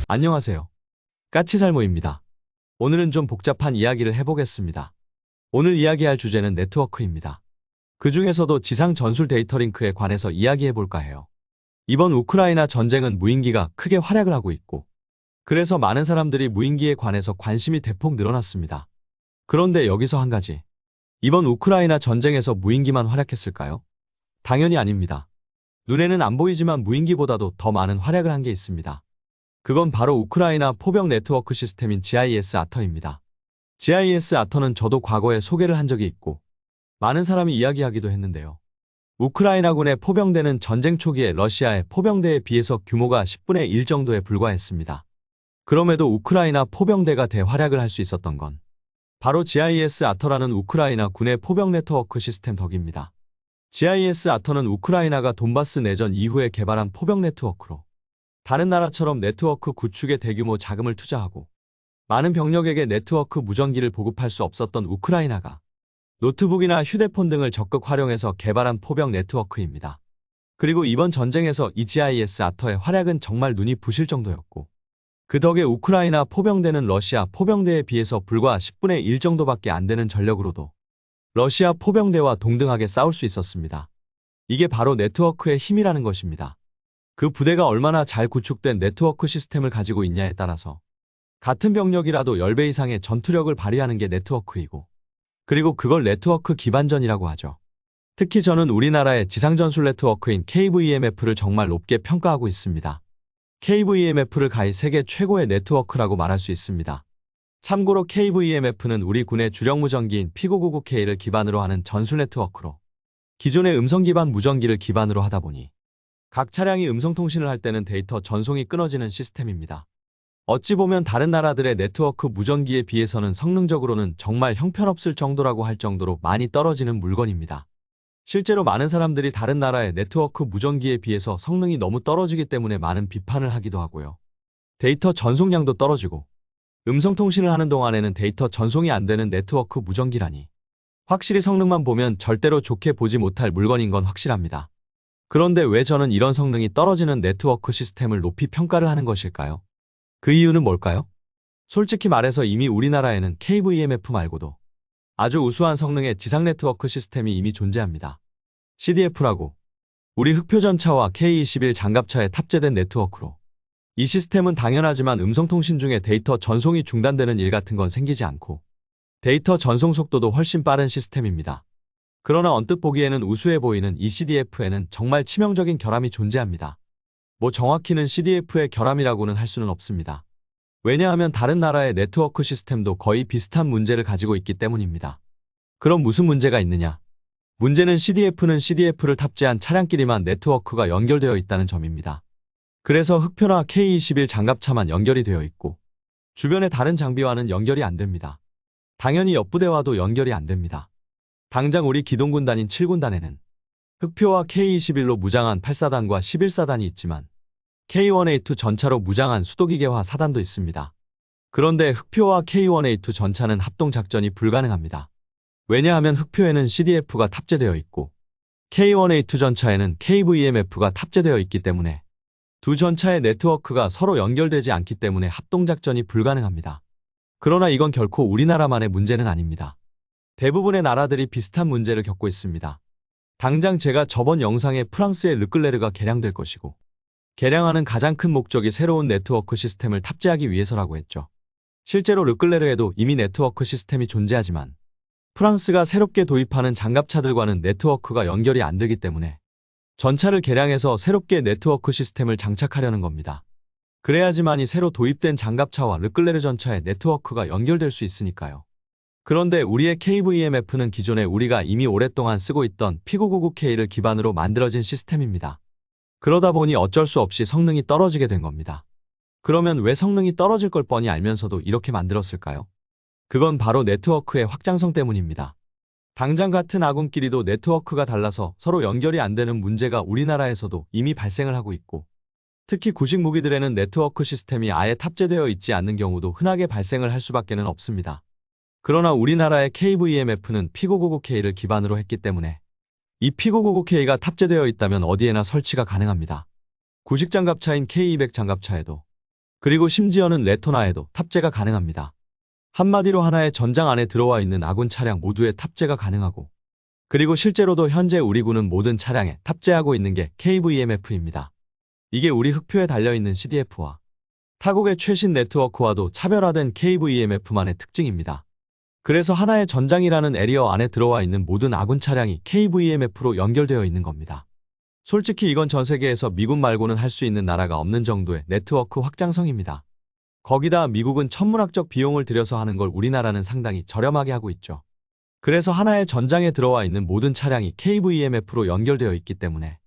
안녕하세요. 까치살모입니다. 오늘은 좀 복잡한 이야기를 해보겠습니다. 오늘 이야기할 주제는 네트워크입니다. 그 중에서도 지상 전술 데이터 링크에 관해서 이야기해볼까 해요. 이번 우크라이나 전쟁은 무인기가 크게 활약을 하고 있고, 그래서 많은 사람들이 무인기에 관해서 관심이 대폭 늘어났습니다. 그런데 여기서 한 가지. 이번 우크라이나 전쟁에서 무인기만 활약했을까요? 당연히 아닙니다. 눈에는 안 보이지만 무인기보다도 더 많은 활약을 한 게 있습니다. 그건 바로 우크라이나 포병 네트워크 시스템인 GIS 아터입니다. GIS 아터는 저도 과거에 소개를 한 적이 있고 많은 사람이 이야기하기도 했는데요. 우크라이나군의 포병대는 전쟁 초기에 러시아의 포병대에 비해서 규모가 10분의 1 정도에 불과했습니다. 그럼에도 우크라이나 포병대가 대활약을 할 수 있었던 건 바로 GIS 아터라는 우크라이나 군의 포병 네트워크 시스템 덕입니다. GIS 아터는 우크라이나가 돈바스 내전 이후에 개발한 포병 네트워크로 다른 나라처럼 네트워크 구축에 대규모 자금을 투자하고 많은 병력에게 네트워크 무전기를 보급할 수 없었던 우크라이나가 노트북이나 휴대폰 등을 적극 활용해서 개발한 포병 네트워크입니다. 그리고 이번 전쟁에서 이 GIS 아터의 활약은 정말 눈이 부실 정도였고 그 덕에 우크라이나 포병대는 러시아 포병대에 비해서 불과 10분의 1 정도밖에 안 되는 전력으로도 러시아 포병대와 동등하게 싸울 수 있었습니다. 이게 바로 네트워크의 힘이라는 것입니다. 그 부대가 얼마나 잘 구축된 네트워크 시스템을 가지고 있냐에 따라서 같은 병력이라도 10배 이상의 전투력을 발휘하는 게 네트워크이고 그리고 그걸 네트워크 기반전이라고 하죠. 특히 저는 우리나라의 지상전술 네트워크인 KVMF를 정말 높게 평가하고 있습니다. KVMF를 가히 세계 최고의 네트워크라고 말할 수 있습니다. 참고로 KVMF는 우리 군의 주력 무전기인 P999K를 기반으로 하는 전술 네트워크로 기존의 음성 기반 무전기를 기반으로 하다 보니 각 차량이 음성통신을 할 때는 데이터 전송이 끊어지는 시스템입니다. 어찌 보면 다른 나라들의 네트워크 무전기에 비해서는 성능적으로는 정말 형편없을 정도라고 할 정도로 많이 떨어지는 물건입니다. 실제로 많은 사람들이 다른 나라의 네트워크 무전기에 비해서 성능이 너무 떨어지기 때문에 많은 비판을 하기도 하고요. 데이터 전송량도 떨어지고 음성통신을 하는 동안에는 데이터 전송이 안 되는 네트워크 무전기라니 확실히 성능만 보면 절대로 좋게 보지 못할 물건인 건 확실합니다. 그런데 왜 저는 이런 성능이 떨어지는 네트워크 시스템을 높이 평가를 하는 것일까요? 그 이유는 뭘까요? 솔직히 말해서 이미 우리나라에는 KVMF 말고도 아주 우수한 성능의 지상 네트워크 시스템이 이미 존재합니다. CDF라고 우리 흑표전차와 K-21 장갑차에 탑재된 네트워크로 이 시스템은 당연하지만 음성통신 중에 데이터 전송이 중단되는 일 같은 건 생기지 않고 데이터 전송 속도도 훨씬 빠른 시스템입니다. 그러나 언뜻 보기에는 우수해 보이는 이 CDF에는 정말 치명적인 결함이 존재합니다. 뭐 정확히는 CDF의 결함이라고는 할 수는 없습니다. 왜냐하면 다른 나라의 네트워크 시스템도 거의 비슷한 문제를 가지고 있기 때문입니다. 그럼 무슨 문제가 있느냐? 문제는 CDF는 CDF를 탑재한 차량끼리만 네트워크가 연결되어 있다는 점입니다. 그래서 흑표나 K-21 장갑차만 연결이 되어 있고 주변의 다른 장비와는 연결이 안 됩니다. 당연히 옆부대와도 연결이 안 됩니다. 당장 우리 기동군단인 7군단에는 흑표와 K-21로 무장한 8사단과 11사단이 있지만 K1A2 전차로 무장한 수도기계화 사단도 있습니다. 그런데 흑표와 K1A2 전차는 합동작전이 불가능합니다. 왜냐하면 흑표에는 CDF가 탑재되어 있고 K1A2 전차에는 KVMF가 탑재되어 있기 때문에 두 전차의 네트워크가 서로 연결되지 않기 때문에 합동작전이 불가능합니다. 그러나 이건 결코 우리나라만의 문제는 아닙니다. 대부분의 나라들이 비슷한 문제를 겪고 있습니다. 당장 제가 저번 영상에 프랑스의 르클레르가 개량될 것이고 개량하는 가장 큰 목적이 새로운 네트워크 시스템을 탑재하기 위해서라고 했죠. 실제로 르클레르에도 이미 네트워크 시스템이 존재하지만 프랑스가 새롭게 도입하는 장갑차들과는 네트워크가 연결이 안 되기 때문에 전차를 개량해서 새롭게 네트워크 시스템을 장착하려는 겁니다. 그래야지만이 새로 도입된 장갑차와 르클레르 전차의 네트워크가 연결될 수 있으니까요. 그런데 우리의 KVMF는 기존에 우리가 이미 오랫동안 쓰고 있던 P999K를 기반으로 만들어진 시스템입니다. 그러다 보니 어쩔 수 없이 성능이 떨어지게 된 겁니다. 그러면 왜 성능이 떨어질 걸 뻔히 알면서도 이렇게 만들었을까요? 그건 바로 네트워크의 확장성 때문입니다. 당장 같은 아군끼리도 네트워크가 달라서 서로 연결이 안 되는 문제가 우리나라에서도 이미 발생을 하고 있고 특히 구식 무기들에는 네트워크 시스템이 아예 탑재되어 있지 않는 경우도 흔하게 발생을 할 수밖에는 없습니다. 그러나 우리나라의 KVMF는 P999K를 기반으로 했기 때문에 이 P999K가 탑재되어 있다면 어디에나 설치가 가능합니다. 구식 장갑차인 K200 장갑차에도 그리고 심지어는 레토나에도 탑재가 가능합니다. 한마디로 하나의 전장 안에 들어와 있는 아군 차량 모두에 탑재가 가능하고, 그리고 실제로도 현재 우리 군은 모든 차량에 탑재하고 있는 게 KVMF입니다. 이게 우리 흑표에 달려있는 CDF와 타국의 최신 네트워크와도 차별화된 KVMF만의 특징입니다. 그래서 하나의 전장이라는 에리어 안에 들어와 있는 모든 아군 차량이 KVMF로 연결되어 있는 겁니다. 솔직히 이건 전 세계에서 미국 말고는 할 수 있는 나라가 없는 정도의 네트워크 확장성입니다. 거기다 미국은 천문학적 비용을 들여서 하는 걸 우리나라는 상당히 저렴하게 하고 있죠. 그래서 하나의 전장에 들어와 있는 모든 차량이 KVMF로 연결되어 있기 때문에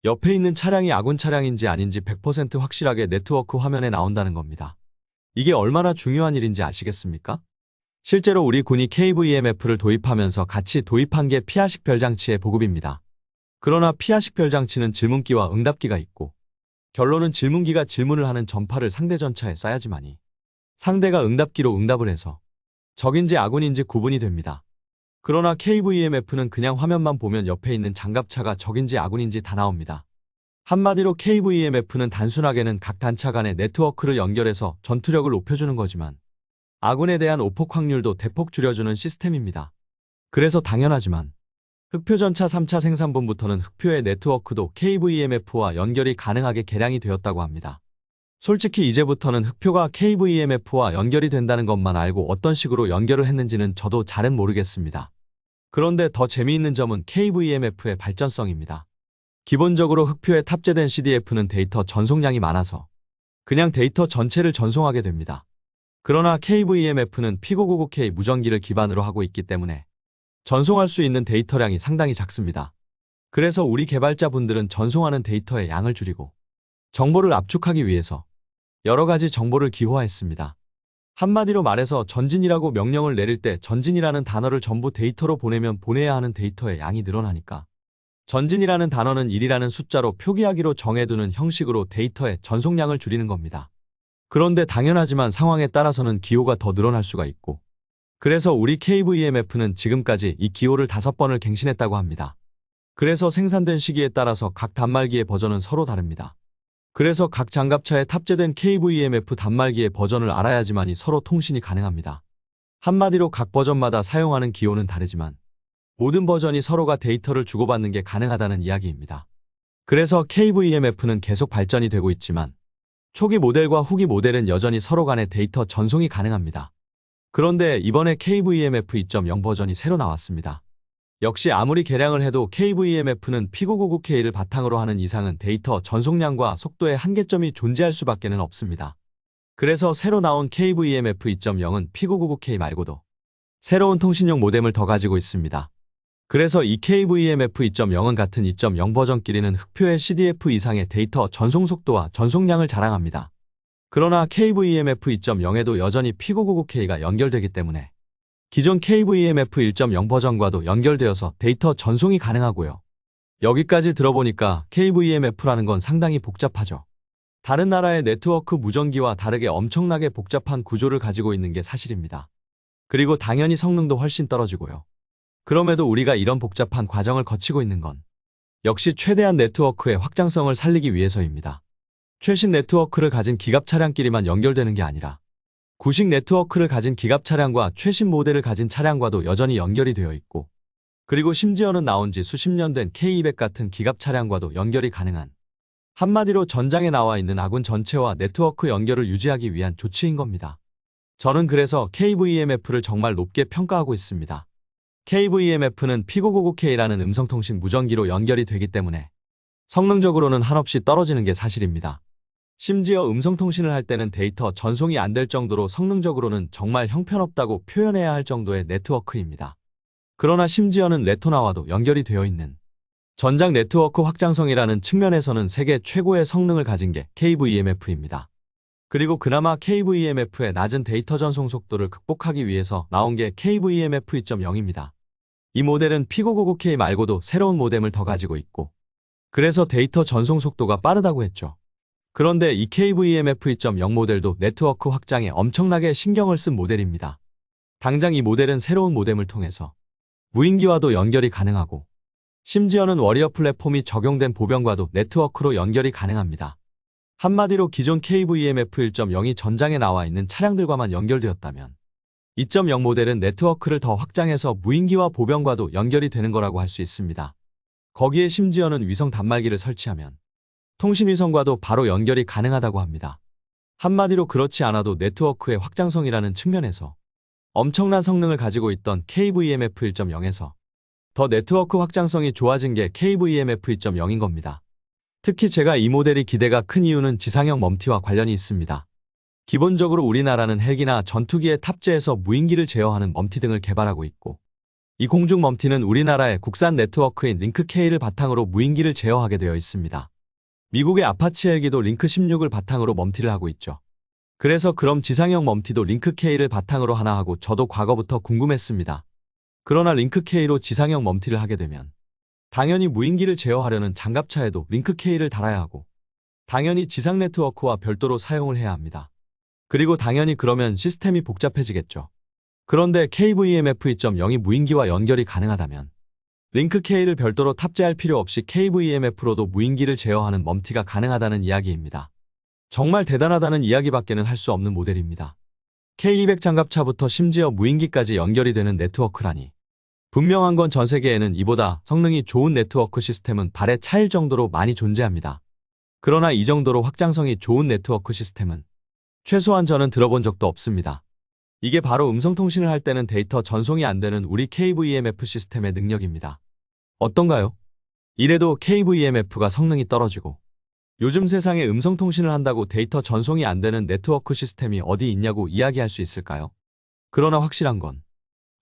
옆에 있는 차량이 아군 차량인지 아닌지 100% 확실하게 네트워크 화면에 나온다는 겁니다. 이게 얼마나 중요한 일인지 아시겠습니까? 실제로 우리 군이 KVMF를 도입하면서 같이 도입한 게 피아식 별장치의 보급입니다. 그러나 피아식 별장치는 질문기와 응답기가 있고, 결론은 질문기가 질문을 하는 전파를 상대 전차에 쏴야지만이 상대가 응답기로 응답을 해서 적인지 아군인지 구분이 됩니다. 그러나 KVMF는 그냥 화면만 보면 옆에 있는 장갑차가 적인지 아군인지 다 나옵니다. 한마디로 KVMF는 단순하게는 각 단차 간의 네트워크를 연결해서 전투력을 높여주는 거지만 아군에 대한 오폭 확률도 대폭 줄여주는 시스템입니다. 그래서 당연하지만 흑표 전차 3차 생산분부터는 흑표의 네트워크도 KVMF와 연결이 가능하게 개량이 되었다고 합니다. 솔직히 이제부터는 흑표가 KVMF와 연결이 된다는 것만 알고 어떤 식으로 연결을 했는지는 저도 잘은 모르겠습니다. 그런데 더 재미있는 점은 KVMF의 발전성입니다. 기본적으로 흑표에 탑재된 CDF는 데이터 전송량이 많아서 그냥 데이터 전체를 전송하게 됩니다. 그러나 KVMF는 P599K 무전기를 기반으로 하고 있기 때문에 전송할 수 있는 데이터량이 상당히 작습니다. 그래서 우리 개발자분들은 전송하는 데이터의 양을 줄이고 정보를 압축하기 위해서 여러 가지 정보를 기호화했습니다. 한마디로 말해서 전진이라고 명령을 내릴 때 전진이라는 단어를 전부 데이터로 보내면 보내야 하는 데이터의 양이 늘어나니까 전진이라는 단어는 1이라는 숫자로 표기하기로 정해두는 형식으로 데이터의 전송량을 줄이는 겁니다. 그런데 당연하지만 상황에 따라서는 기호가 더 늘어날 수가 있고, 그래서 우리 KVMF는 지금까지 이 기호를 5번을 갱신했다고 합니다. 그래서 생산된 시기에 따라서 각 단말기의 버전은 서로 다릅니다. 그래서 각 장갑차에 탑재된 KVMF 단말기의 버전을 알아야지만이 서로 통신이 가능합니다. 한마디로 각 버전마다 사용하는 기호는 다르지만 모든 버전이 서로가 데이터를 주고받는 게 가능하다는 이야기입니다. 그래서 KVMF는 계속 발전이 되고 있지만 초기 모델과 후기 모델은 여전히 서로 간의 데이터 전송이 가능합니다. 그런데 이번에 KVMF 2.0 버전이 새로 나왔습니다. 역시 아무리 개량을 해도 KVMF는 P599K를 바탕으로 하는 이상은 데이터 전송량과 속도의 한계점이 존재할 수밖에는 없습니다. 그래서 새로 나온 KVMF 2.0은 P599K 말고도 새로운 통신용 모뎀을 더 가지고 있습니다. 그래서 이 KVMF 2.0은 같은 2.0 버전끼리는 흑표의 CDF 이상의 데이터 전송 속도와 전송량을 자랑합니다. 그러나 KVMF 2.0에도 여전히 P599K가 연결되기 때문에 기존 KVMF 1.0 버전과도 연결되어서 데이터 전송이 가능하고요. 여기까지 들어보니까 KVMF라는 건 상당히 복잡하죠. 다른 나라의 네트워크 무전기와 다르게 엄청나게 복잡한 구조를 가지고 있는 게 사실입니다. 그리고 당연히 성능도 훨씬 떨어지고요. 그럼에도 우리가 이런 복잡한 과정을 거치고 있는 건 역시 최대한 네트워크의 확장성을 살리기 위해서입니다. 최신 네트워크를 가진 기갑 차량끼리만 연결되는 게 아니라 구식 네트워크를 가진 기갑 차량과 최신 모델을 가진 차량과도 여전히 연결이 되어 있고, 그리고 심지어는 나온 지 수십 년 된 K200 같은 기갑 차량과도 연결이 가능한, 한마디로 전장에 나와 있는 아군 전체와 네트워크 연결을 유지하기 위한 조치인 겁니다. 저는 그래서 KVMF를 정말 높게 평가하고 있습니다. KVMF는 P599K라는 음성통신 무전기로 연결이 되기 때문에 성능적으로는 한없이 떨어지는 게 사실입니다. 심지어 음성통신을 할 때는 데이터 전송이 안 될 정도로 성능적으로는 정말 형편없다고 표현해야 할 정도의 네트워크입니다. 그러나 심지어는 레토나와도 연결이 되어 있는 전장 네트워크 확장성이라는 측면에서는 세계 최고의 성능을 가진 게 KVMF입니다. 그리고 그나마 KVMF의 낮은 데이터 전송 속도를 극복하기 위해서 나온 게 KVMF 2.0입니다. 이 모델은 P599K 말고도 새로운 모뎀을 더 가지고 있고, 그래서 데이터 전송 속도가 빠르다고 했죠. 그런데 이 KVMF 2.0 모델도 네트워크 확장에 엄청나게 신경을 쓴 모델입니다. 당장 이 모델은 새로운 모뎀을 통해서 무인기와도 연결이 가능하고, 심지어는 워리어 플랫폼이 적용된 보병과도 네트워크로 연결이 가능합니다. 한마디로 기존 KVMF 1.0이 전장에 나와 있는 차량들과만 연결되었다면 2.0 모델은 네트워크를 더 확장해서 무인기와 보병과도 연결이 되는 거라고 할 수 있습니다. 거기에 심지어는 위성 단말기를 설치하면 통신위성과도 바로 연결이 가능하다고 합니다. 한마디로 그렇지 않아도 네트워크의 확장성이라는 측면에서 엄청난 성능을 가지고 있던 KVMF 1.0에서 더 네트워크 확장성이 좋아진 게 KVMF 2.0인 겁니다. 특히 제가 이 모델이 기대가 큰 이유는 지상형 멈티와 관련이 있습니다. 기본적으로 우리나라는 헬기나 전투기에 탑재해서 무인기를 제어하는 멈티 등을 개발하고 있고, 이 공중 멈티는 우리나라의 국산 네트워크인 링크-K를 바탕으로 무인기를 제어하게 되어 있습니다. 미국의 아파치 헬기도 링크-16을 바탕으로 멈티를 하고 있죠. 그래서 그럼 지상형 멈티도 링크-K를 바탕으로 하나 하고 저도 과거부터 궁금했습니다. 그러나 링크-K로 지상형 멈티를 하게 되면 당연히 무인기를 제어하려는 장갑차에도 링크-K를 달아야 하고, 당연히 지상 네트워크와 별도로 사용을 해야 합니다. 그리고 당연히 그러면 시스템이 복잡해지겠죠. 그런데 KVMF 2.0이 무인기와 연결이 가능하다면 링크-K를 별도로 탑재할 필요 없이 KVMF로도 무인기를 제어하는 멈티가 가능하다는 이야기입니다. 정말 대단하다는 이야기밖에는 할 수 없는 모델입니다. K200 장갑차부터 심지어 무인기까지 연결이 되는 네트워크라니. 분명한 건 전 세계에는 이보다 성능이 좋은 네트워크 시스템은 발에 차일 정도로 많이 존재합니다. 그러나 이 정도로 확장성이 좋은 네트워크 시스템은 최소한 저는 들어본 적도 없습니다. 이게 바로 음성통신을 할 때는 데이터 전송이 안 되는 우리 KVMF 시스템의 능력입니다. 어떤가요? 이래도 KVMF가 성능이 떨어지고 요즘 세상에 음성통신을 한다고 데이터 전송이 안 되는 네트워크 시스템이 어디 있냐고 이야기할 수 있을까요? 그러나 확실한 건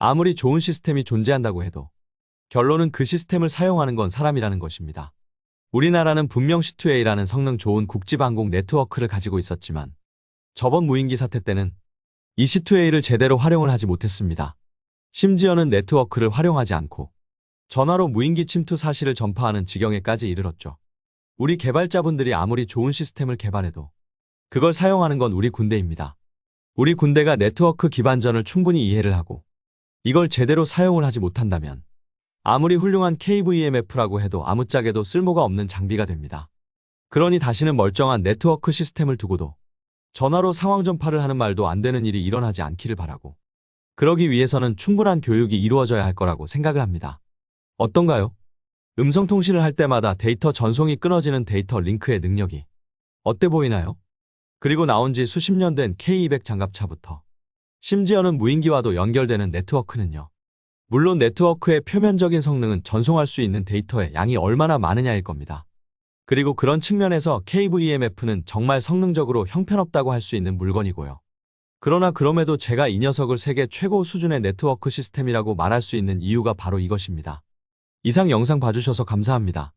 아무리 좋은 시스템이 존재한다고 해도 결론은 그 시스템을 사용하는 건 사람이라는 것입니다. 우리나라는 분명 C2A라는 성능 좋은 국지방공 네트워크를 가지고 있었지만 저번 무인기 사태 때는 이 C2A를 제대로 활용을 하지 못했습니다. 심지어는 네트워크를 활용하지 않고 전화로 무인기 침투 사실을 전파하는 지경에까지 이르렀죠. 우리 개발자분들이 아무리 좋은 시스템을 개발해도 그걸 사용하는 건 우리 군대입니다. 우리 군대가 네트워크 기반전을 충분히 이해를 하고 이걸 제대로 사용을 하지 못한다면 아무리 훌륭한 KVMF라고 해도 아무짝에도 쓸모가 없는 장비가 됩니다. 그러니 다시는 멀쩡한 네트워크 시스템을 두고도 전화로 상황 전파를 하는 말도 안 되는 일이 일어나지 않기를 바라고, 그러기 위해서는 충분한 교육이 이루어져야 할 거라고 생각을 합니다. 어떤가요? 음성통신을 할 때마다 데이터 전송이 끊어지는 데이터 링크의 능력이 어때 보이나요? 그리고 나온 지 수십 년 된 K200 장갑차부터 심지어는 무인기와도 연결되는 네트워크는요. 물론 네트워크의 표면적인 성능은 전송할 수 있는 데이터의 양이 얼마나 많으냐일 겁니다. 그리고 그런 측면에서 KVMF는 정말 성능적으로 형편없다고 할 수 있는 물건이고요. 그러나 그럼에도 제가 이 녀석을 세계 최고 수준의 네트워크 시스템이라고 말할 수 있는 이유가 바로 이것입니다. 이상 영상 봐주셔서 감사합니다.